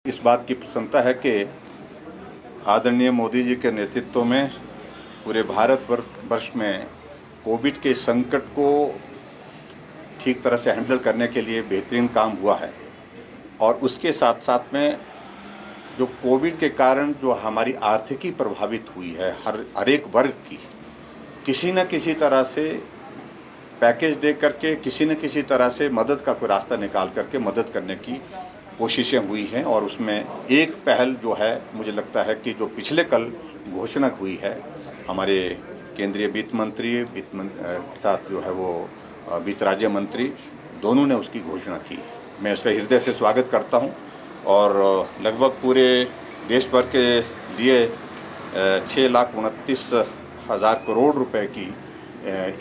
इस बात की प्रसन्नता है कि आदरणीय मोदी जी के नेतृत्व में पूरे भारतवर्ष में कोविड के संकट को ठीक तरह से हैंडल करने के लिए बेहतरीन काम हुआ है। और उसके साथ साथ में जो कोविड के कारण जो हमारी आर्थिकी प्रभावित हुई है, हर एक वर्ग की किसी न किसी तरह से पैकेज दे करके, किसी न किसी तरह से मदद का कोई रास्ता निकाल करके मदद करने की कोशिशें हुई हैं। और उसमें एक पहल जो है, मुझे लगता है कि जो पिछले कल घोषणा हुई है हमारे केंद्रीय वित्त मंत्री के साथ जो है वो वित्त राज्य मंत्री दोनों ने उसकी घोषणा की। मैं उसका हृदय से स्वागत करता हूं। और लगभग पूरे देश भर के लिए 6,29,000 करोड़ रुपए की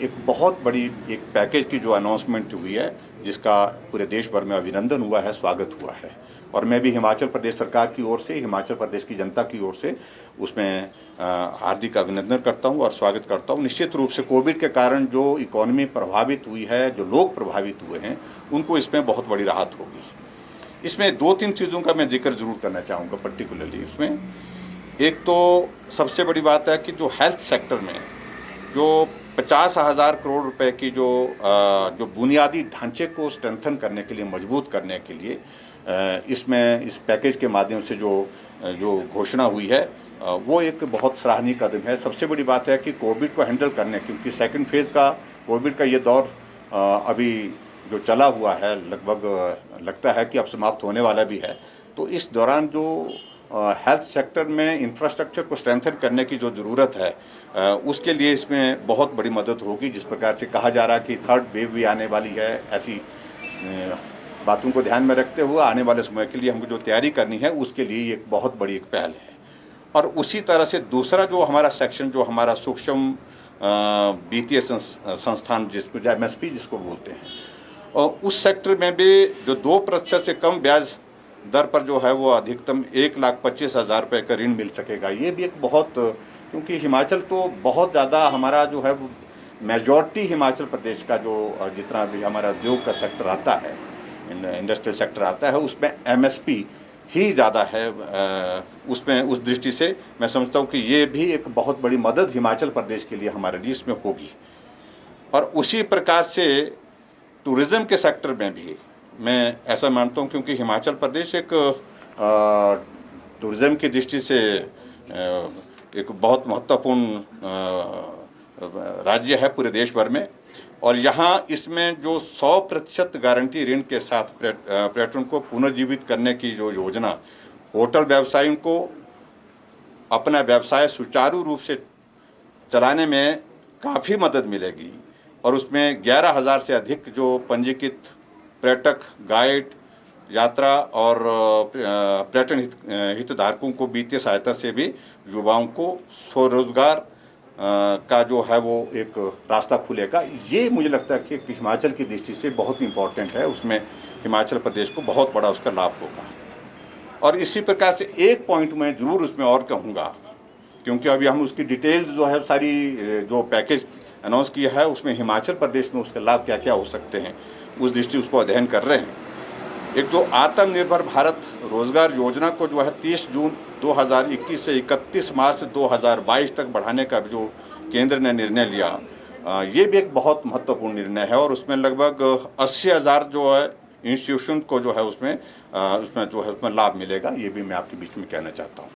एक बहुत बड़ी एक पैकेज की जो अनाउंसमेंट हुई है, जिसका पूरे देश भर में अभिनंदन हुआ है, स्वागत हुआ है। और मैं भी हिमाचल प्रदेश सरकार की ओर से, हिमाचल प्रदेश की जनता की ओर से उसमें हार्दिक अभिनंदन करता हूं और स्वागत करता हूं। निश्चित रूप से कोविड के कारण जो इकोनॉमी प्रभावित हुई है, जो लोग प्रभावित हुए हैं, उनको इसमें बहुत बड़ी राहत होगी। इसमें 2-3 चीज़ों का मैं जिक्र जरूर करना चाहूँगा पर्टिकुलरली। उसमें एक तो सबसे बड़ी बात है कि जो हेल्थ सेक्टर में जो 50,000 करोड़ रुपए की जो बुनियादी ढांचे को स्ट्रेंथन करने के लिए, मजबूत करने के लिए इसमें इस पैकेज के माध्यम से जो घोषणा हुई है, वो एक बहुत सराहनीय कदम है। सबसे बड़ी बात है कि कोविड को हैंडल करने, क्योंकि सेकंड फेज़ का कोविड का ये दौर अभी जो चला हुआ है, लगभग लगता है कि अब समाप्त होने वाला भी है। तो इस दौरान जो हेल्थ सेक्टर में इंफ्रास्ट्रक्चर को स्ट्रेंथन करने की जो ज़रूरत है, उसके लिए इसमें बहुत बड़ी मदद होगी। जिस प्रकार से कहा जा रहा है कि थर्ड वेव भी आने वाली है, ऐसी बातों को ध्यान में रखते हुए आने वाले समय के लिए हमको जो तैयारी करनी है, उसके लिए एक बहुत बड़ी एक पहल है। और उसी तरह से दूसरा जो हमारा सेक्शन, जो हमारा सूक्ष्म वित्तीय संस्थान, जिसको MSP जिसको बोलते हैं, और उस सेक्टर में भी जो 2% से कम ब्याज दर पर जो है वो अधिकतम 1,25,000 रुपये का ऋण मिल सकेगा। ये भी एक बहुत, क्योंकि हिमाचल तो बहुत ज़्यादा हमारा जो है मेजॉरिटी हिमाचल प्रदेश का जो जितना भी हमारा उद्योग का सेक्टर आता है, इंडस्ट्रियल सेक्टर आता है, उसमें MSP ही ज़्यादा है। उसमें उस दृष्टि से मैं समझता हूँ कि ये भी एक बहुत बड़ी मदद हिमाचल प्रदेश के लिए हमारे लिए इसमें होगी। और उसी प्रकार से टूरिज़्म के सेक्टर में भी मैं ऐसा मानता हूँ, क्योंकि हिमाचल प्रदेश एक टूरिज़्म की दृष्टि से एक बहुत महत्वपूर्ण राज्य है पूरे देश भर में। और यहाँ इसमें जो 100% गारंटी ऋण के साथ पर्यटन को पुनर्जीवित करने की जो योजना, होटल व्यवसायियों को अपना व्यवसाय सुचारू रूप से चलाने में काफ़ी मदद मिलेगी। और उसमें 11,000 से अधिक जो पंजीकृत पर्यटक, गाइड, यात्रा और पर्यटन हितधारकों को वित्तीय सहायता से भी युवाओं को स्वरोजगार का जो है वो एक रास्ता खुलेगा। ये मुझे लगता है कि हिमाचल की दृष्टि से बहुत इम्पोर्टेंट है। उसमें हिमाचल प्रदेश को बहुत बड़ा उसका लाभ होगा। और इसी प्रकार से एक पॉइंट मैं ज़रूर उसमें और कहूँगा, क्योंकि अभी हम उसकी डिटेल्स जो है सारी जो पैकेज अनाउंस किया है, उसमें हिमाचल प्रदेश में उसके लाभ क्या क्या हो सकते हैं, उस दृष्टि उसको अध्ययन कर रहे हैं। एक जो आत्मनिर्भर भारत रोजगार योजना को जो है 30 जून 2021 से 31 मार्च 2022 तक बढ़ाने का जो केंद्र ने निर्णय लिया, ये भी एक बहुत महत्वपूर्ण निर्णय है। और उसमें लगभग 80,000 जो है इंस्टीट्यूशन को जो है उसमें जो है उसमें लाभ मिलेगा। ये भी मैं आपके बीच में कहना चाहता हूँ।